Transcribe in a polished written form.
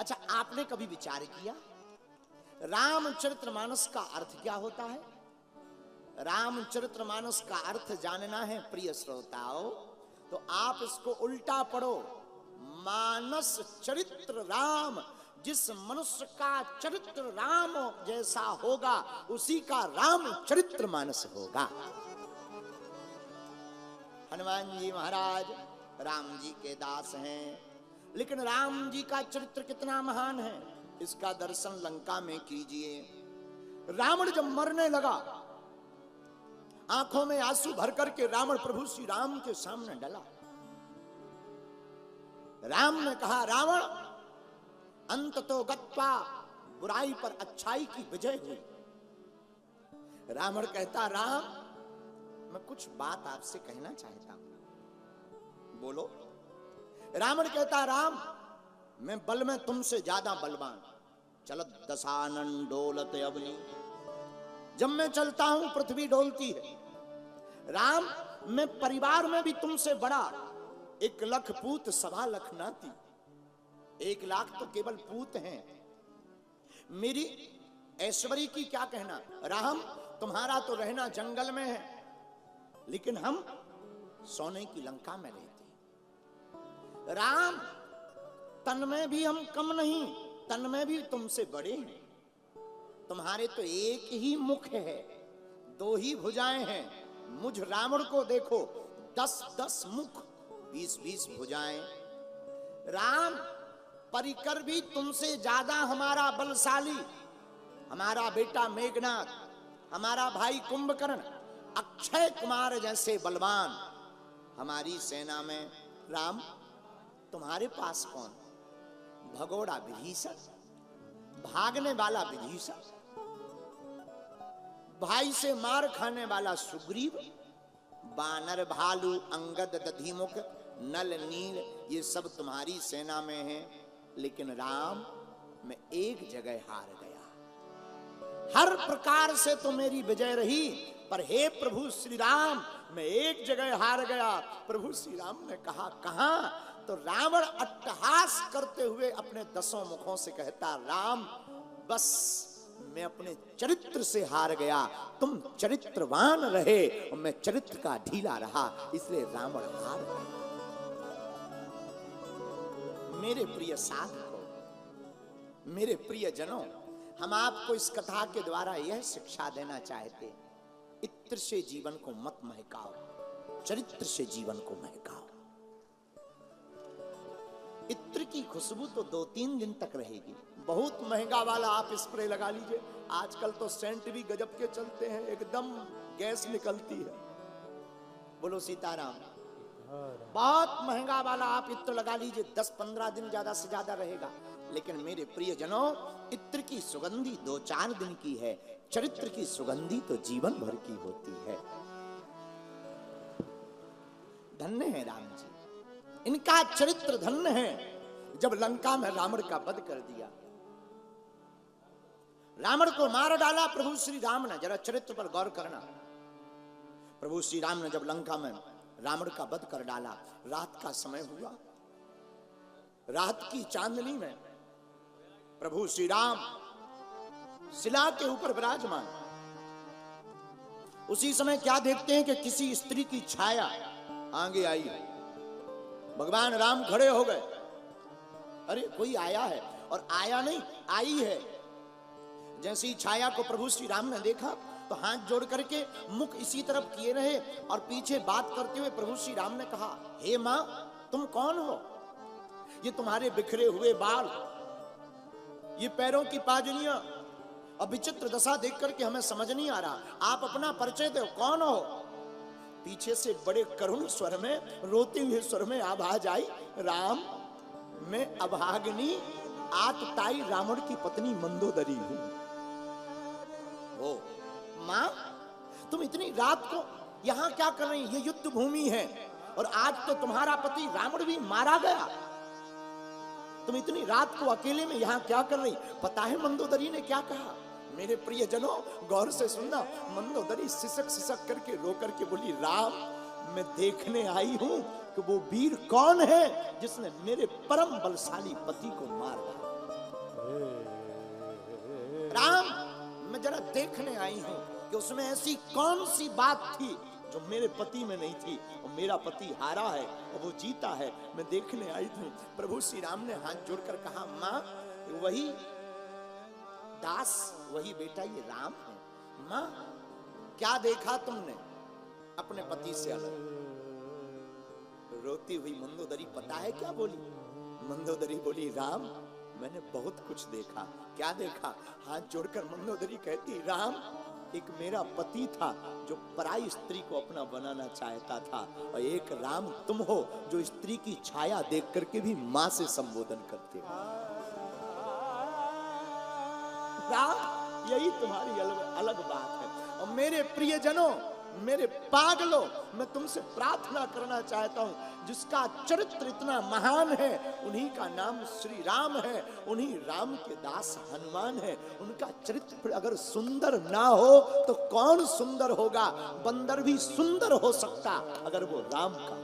अच्छा, आपने कभी विचार किया रामचरितमानस का अर्थ क्या होता है? रामचरितमानस का अर्थ जानना है प्रिय श्रोताओ, तो आप इसको उल्टा पढ़ो। मानस चरित्र राम, जिस मनुष्य का चरित्र राम जैसा होगा उसी का राम चरित्र मानस होगा। हनुमान जी महाराज राम जी के दास हैं, लेकिन राम जी का चरित्र कितना महान है इसका दर्शन लंका में कीजिए। रावण जब मरने लगा, आंखों में आंसू भर करके रावण प्रभु श्री राम के सामने डला। राम ने कहा, रावण अंत तो गत्वा, बुराई पर अच्छाई की विजय हुई। रावण कहता, राम मैं कुछ बात आपसे कहना चाहता हूं, बोलो। रावण कहता, राम मैं बल में तुमसे ज्यादा बलवान, चलत दशानन डोलत अवनी, जब मैं चलता हूं पृथ्वी डोलती है। राम मैं परिवार में भी तुमसे बड़ा, 1 लाख पूत 1.25 लाख नाती, 1 लाख तो केवल पूत हैं। मेरी ऐश्वर्य की क्या कहना। राम तुम्हारा तो रहना जंगल में है, लेकिन हम सोने की लंका में रहते। राम तन में भी हम कम नहीं, तन में भी तुमसे बड़े हैं। तुम्हारे तो एक ही मुख है, 2 ही भुजाएं हैं। मुझ रावण को देखो, 10-10 मुख, 20-20 भुजाएं। राम परिकर भी तुमसे ज्यादा हमारा बलशाली, हमारा बेटा मेघनाद, हमारा भाई कुंभकर्ण, अक्षय कुमार जैसे बलवान हमारी सेना में। राम तुम्हारे पास कौन? भगोड़ा विभीषण, भागने वाला विभीषण, भाई से मार खाने वाला सुग्रीव, बानर भालू अंगद दधिमुख नल नील, ये सब तुम्हारी सेना में हैं। लेकिन राम मैं एक जगह हार गया। हर प्रकार से तो मेरी विजय रही, पर हे प्रभु श्री राम मैं एक जगह हार गया। प्रभु श्री राम ने कहा, कहां? तो रावण अट्टहास करते हुए अपने 10 मुखों से कहता, राम बस मैं अपने चरित्र से हार गया, तुम चरित्रवान रहे और मैं चरित्र का ढीला रहा, इसलिए रावण हार गया। मेरे प्रिय साधकों, मेरे प्रिय जनों, हम आपको इस कथा के द्वारा यह शिक्षा देना चाहते, इत्र से जीवन को मत महकाओ, चरित्र से जीवन को महकाओ। इत्र की खुशबू तो 2-3 दिन तक रहेगी। बहुत महंगा वाला आप स्प्रे लगा लीजिए, आजकल तो सेंट भी गजब के चलते हैं, एकदम गैस निकलती है। बोलो सीताराम। बहुत महंगा वाला आप इत्र लगा लीजिए, 10-15 दिन ज्यादा से ज्यादा रहेगा। लेकिन मेरे प्रिय जनों, इत्र की सुगंधी 2-4 दिन की है, चरित्र की सुगंधी तो जीवन भर की होती है। धन्य है राम जी, इनका चरित्र धन्य है। जब लंका में रावण का वध कर दिया, रावण को मार डाला प्रभु श्री राम ने, जरा चरित्र पर गौर करना। प्रभु श्री राम ने जब लंका में रावण का वध कर डाला, रात का समय हुआ, रात की चांदनी में प्रभु श्री राम शिला के ऊपर विराजमान। उसी समय क्या देखते हैं कि किसी स्त्री की छाया आगे आई। भगवान राम खड़े हो गए, अरे कोई आया है, और आया नहीं आई है। जैसे ही छाया को प्रभु श्री राम ने देखा तो हाथ जोड़ करके मुख इसी तरफ किए रहे और पीछे बात करते हुए प्रभु श्री राम ने कहा, हे मां तुम कौन हो? ये तुम्हारे बिखरे हुए बाल, ये पैरों की पाजनियां और विचित्र दशा देख करके हमें समझ नहीं आ रहा, आप अपना परिचय दो, कौन हो? पीछे से बड़े करुण स्वर में, रोते हुए स्वर में आवाज आई, राम मैं अभागिनी आतताई रावण की पत्नी मंदोदरी हूं। ओ मां तुम इतनी रात को यहां क्या कर रही? ये युद्ध भूमि है और आज तो तुम्हारा पति रावण भी मारा गया, तुम इतनी रात को अकेले में यहां क्या कर रही? पता है मंदोदरी ने क्या कहा? मेरे प्रिय जनों गौर से सुनना। मंदोदरी सिसक सिसक करके रो करके बोली, राम मैं देखने आई हूं कि वो वीर कौन है जिसने मेरे परम बलशाली पति को मार डाला। राम मैं जरा देखने आई हूं कि उसमें ऐसी कौन सी बात थी जो मेरे पति में नहीं थी, और मेरा पति हारा है और वो जीता है, मैं देखने आई थी। प्रभु श्री राम ने हाथ जोड़कर कहा, मां वही दास, वही बेटा ये राम है। मां क्या देखा तुमने अपने पति से अलग? रोती हुई मंदोदरी पता है क्या बोली? मंदोदरी बोली, राम मैंने बहुत कुछ देखा। क्या देखा? हाथ जोड़कर मंदोदरी कहती, राम एक मेरा पति था जो पराई स्त्री को अपना बनाना चाहता था, और एक राम तुम हो जो स्त्री की छाया देख करके भी मां से संबोधन करते हो। राम यही तुम्हारी अलग बात है। और मेरे प्रियजनों, मेरे पागलों, मैं तुमसे प्रार्थना करना चाहता हूं, जिसका चरित्र इतना महान है उन्हीं का नाम श्री राम है, उन्हीं राम के दास हनुमान है। उनका चरित्र अगर सुंदर ना हो तो कौन सुंदर होगा? बंदर भी सुंदर हो सकता अगर वो राम का